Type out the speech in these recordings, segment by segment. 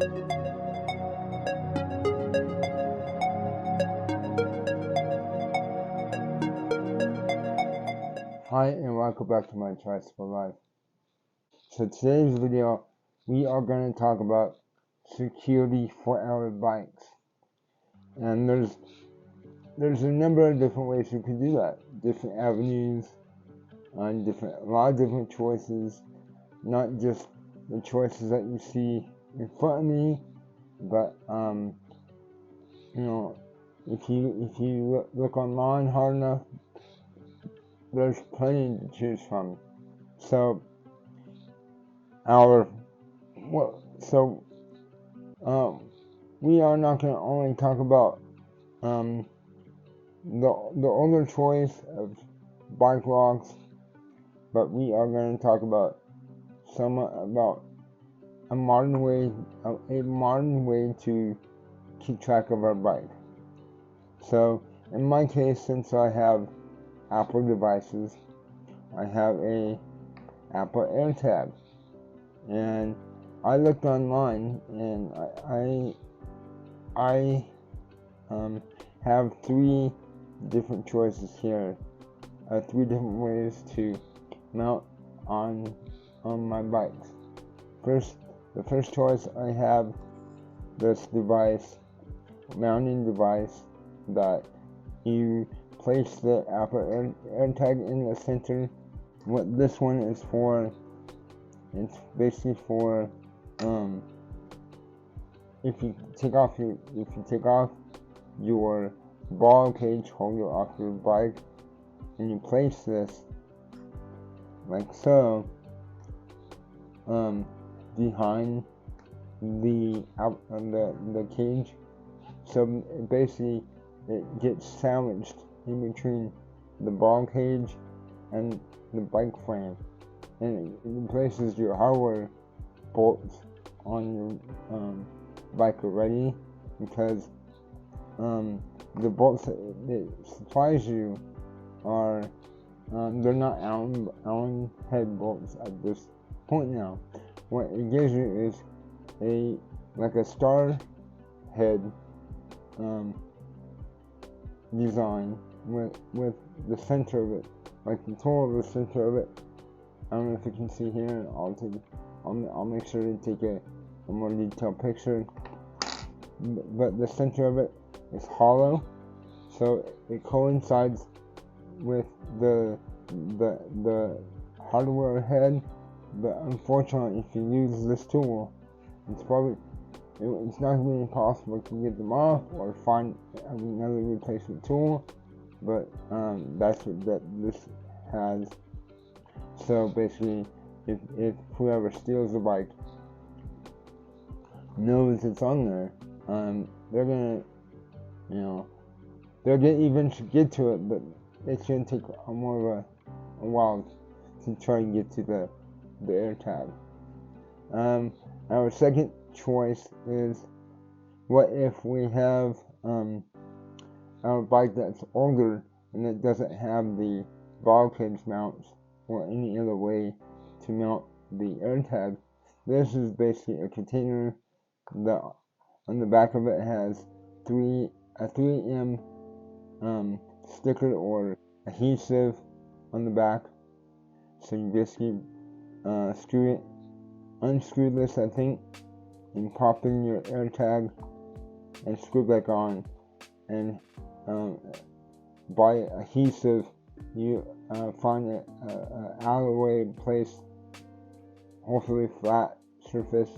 Hi and welcome back to my Tricycle Life. So today's video, we are going to talk about security for our bikes. And there's a number of different ways you can do that. Different avenues, a lot of different choices. Not just the choices that you see in front of me, but if you look online hard enough, there's plenty to choose from. So we are not going to only talk about the older choice of bike locks, but we are going to talk about a modern way to keep track of our bike. So in my case, since I have Apple devices, I have a Apple AirTag, and I looked online, and I have three different choices here, three different ways to mount on my bikes. The first choice, I have this mounting device that you place the Apple AirTag in the center. What this one is for, it's basically for if you take off your ball cage holder off your bike and you place this like so behind the cage, so basically it gets sandwiched in between the ball cage and the bike frame, and it places your hardware bolts on your bike already, because the bolts that it supplies you are they're not Allen head bolts at this point now. What it gives you is a star head design with the center of it, like the total of the center of it. I don't know if you can see here. I'll make sure to take a more detailed picture. But the center of it is hollow, so it coincides with the hardware head. But unfortunately, if you use this tool, it's not going to be possible to get them off or find another replacement tool. But that's what this has. So basically, if whoever steals the bike knows it's on there, they're gonna eventually get to it, but it's gonna take more of a while to try and get to the AirTag. Our second choice is, what if we have our bike that's older and it doesn't have the ball cage mounts or any other way to mount the AirTag? This is basically a container that on the back of it has a 3M sticker or adhesive on the back. So you basically unscrew this, I think, and pop in your AirTag and screw back on. And by adhesive, you find an alleyway place, hopefully flat surface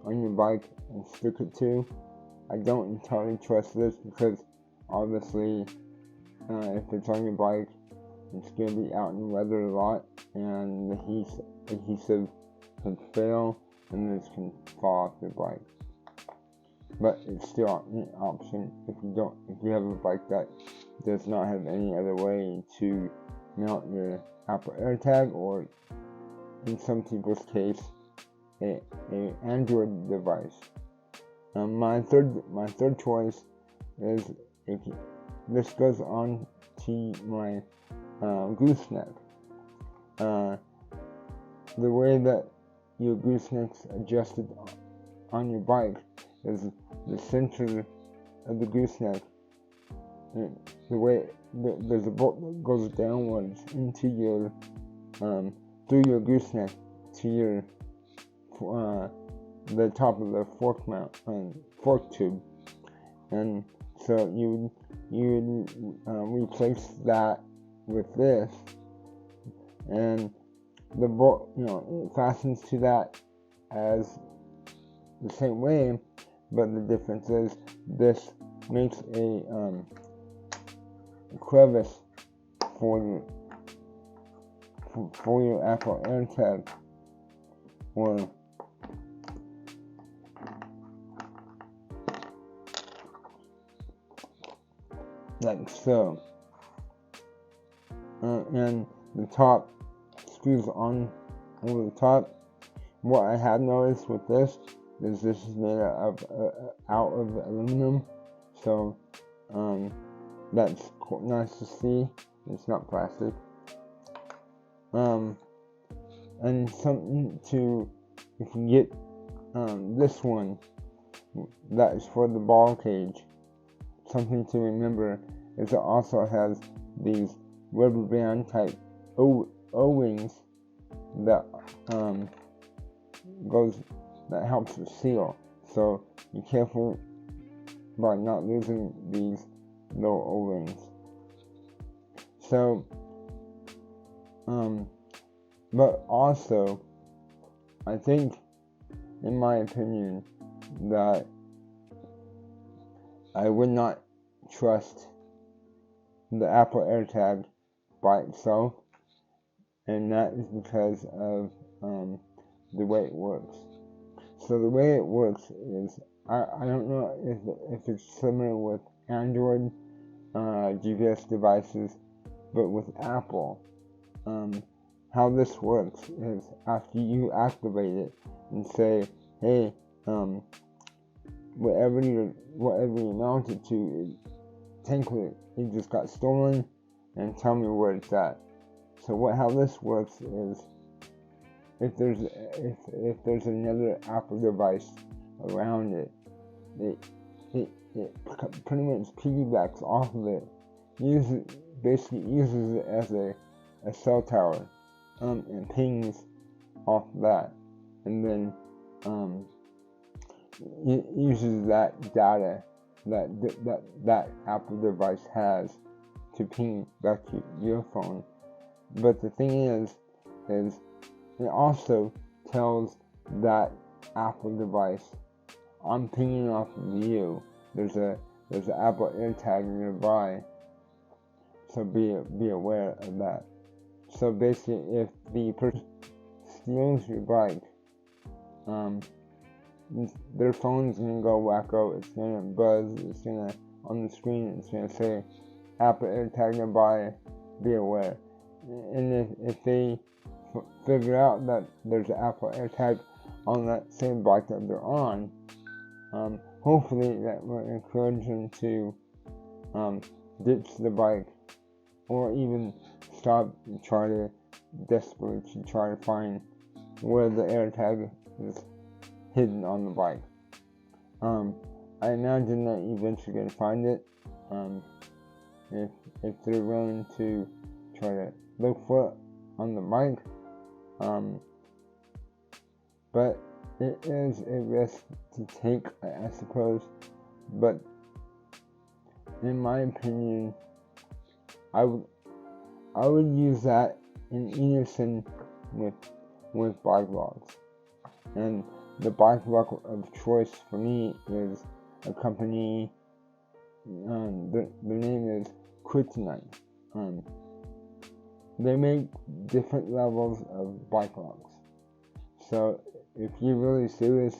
on your bike, and stick it to. I don't entirely trust this because obviously if it's on your bike, it's going to be out in weather a lot, and the adhesive can fail and this can fall off your bike. But it's still an option if you have a bike that does not have any other way to mount your Apple AirTag, or in some people's case, a Android device. My third choice is, this goes on to my gooseneck. The way that your gooseneck's adjusted on your bike is the center of the gooseneck. And the way there's a bolt that goes downwards into your through your gooseneck to your the top of the fork tube, and so you replace that with this, and the bolt, it fastens to that as the same way, but the difference is this makes a crevice for your Apple AirTag, or like so, and the top screws on over the top. What I have noticed with this is is made out of aluminum, so that's nice to see. It's not plastic. And something to, if you get this one, that is for the ball cage. Something to remember is it also has these rubber band type O-rings that that helps to seal. So be careful by not losing these little O-rings. So but also, I think, in my opinion, that I would not trust the Apple AirTag by itself, and that is because of the way it works. So the way it works is, I don't know if it's similar with Android GPS devices, but with Apple, how this works is after you activate it and say, hey, whatever you mount it to, technically it just got stolen, and tell me where it's at. So how this works is, if there's another Apple device around it, it pretty much piggybacks off of it, basically uses it as a cell tower, and pings off that, and then it uses that data that Apple device has to ping back to your phone. But the thing is it also tells that Apple device, I'm pinging off of you. There's an Apple AirTag nearby, so be aware of that. So basically, if the person steals your bike, their phone's gonna go wacko. It's gonna buzz. It's gonna, on the screen, it's gonna say Apple AirTag nearby. Be aware. And if they figure out that there's an Apple AirTag on that same bike that they're on, hopefully that will encourage them to ditch the bike, or even stop and try to desperately try to find where the AirTag is hidden on the bike. I imagine that eventually gonna find it, if they're willing to try to look for it on the bike. But it is a risk to take, I suppose. But in my opinion, I would use that in unison with bike logs. And the bike log of choice for me is a company. The name is Kryptonite. They make different levels of bike logs. So if you're really serious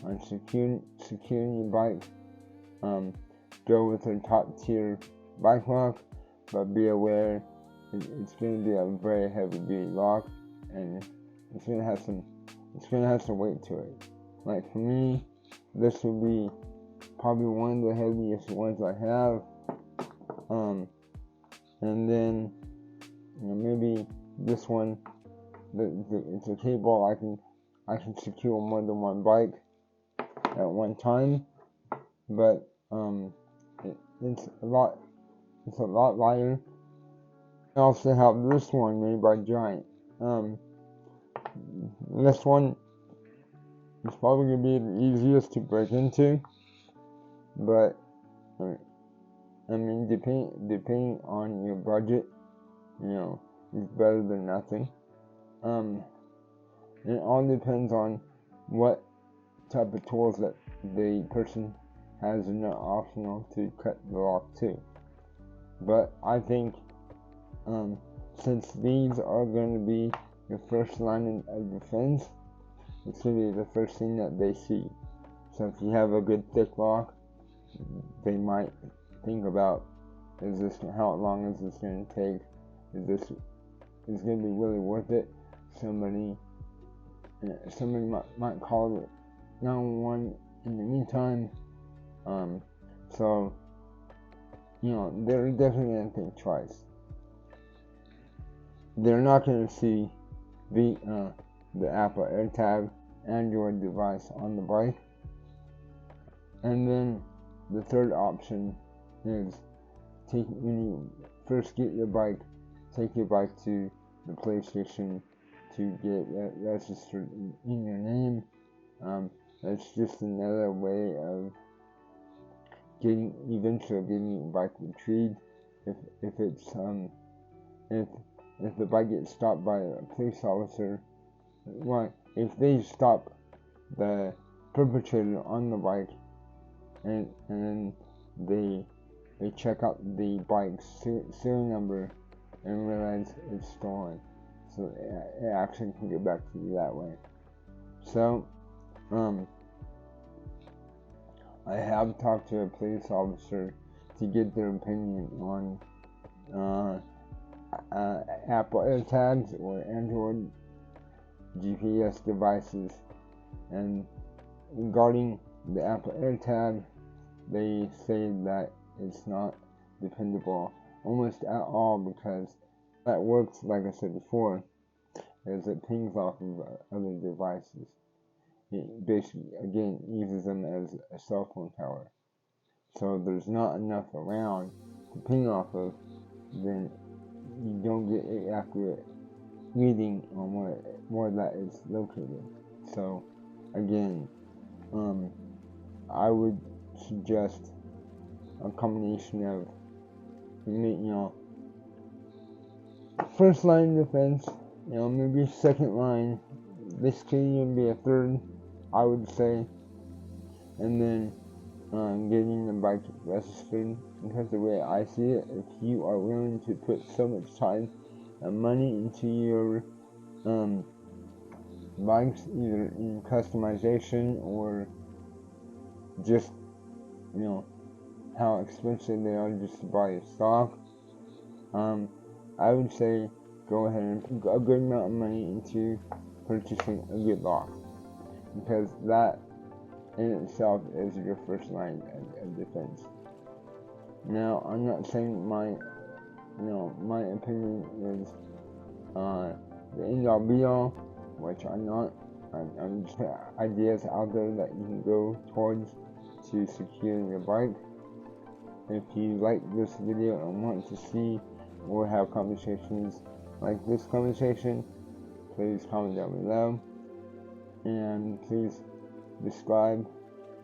on securing your bike, go with a top tier bike lock, but be aware it's going to be a very heavy duty lock, and it's going to have some weight to it. Like for me, this will be probably one of the heaviest ones I have. And then maybe this one, it's a cable I can secure more than one bike. at one time, but it's a lot lighter. I also have this one made by Giant. This one is probably gonna be the easiest to break into, but I mean, depending on your budget, it's better than nothing. It all depends on what type of tools that the person has in their arsenal to cut the lock too. But I think since these are going to be your first line of defense, it's going to be the first thing that they see. So if you have a good thick lock, they might think about, how long is this going to take? Is going to be really worth it? Somebody might call 911 in the meantime. So they're definitely going to think twice. They're not going to see the Apple AirTag Android device on the bike. And then the third option is when you first get your bike, take your bike to the police station to get it registered in your name. That's just another way of eventually getting your bike retrieved. If the bike gets stopped by a police officer, if they stop the perpetrator on the bike, and then they check out the bike's serial number and realize it's stolen, so it actually can get back to you that way. So I have talked to a police officer to get their opinion on Apple AirTags or Android GPS devices, and regarding the Apple AirTag, they say that it's not dependable almost at all, because that works, like I said before, is it pings off of other devices. It basically, again, uses them as a cell phone tower. So there's not enough around to ping off of, then you don't get an accurate reading on where that is located. So again, I would suggest a combination of, first line defense, maybe second line, this could even be a third, I would say, and then getting the bike registered, because the way I see it, if you are willing to put so much time and money into your bikes, either in customization or just how expensive they are just to buy a stock, I would say go ahead and put a good amount of money into purchasing a good lock, because that in itself is your first line of defense. Now, I'm not saying my opinion is the end all be all, which I'm not. I'm just putting ideas out there that you can go towards to secure your bike. If you like this video and want to see or have conversations like this conversation, please comment down below, and please subscribe.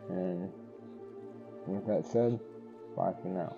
And with that said, bye for now.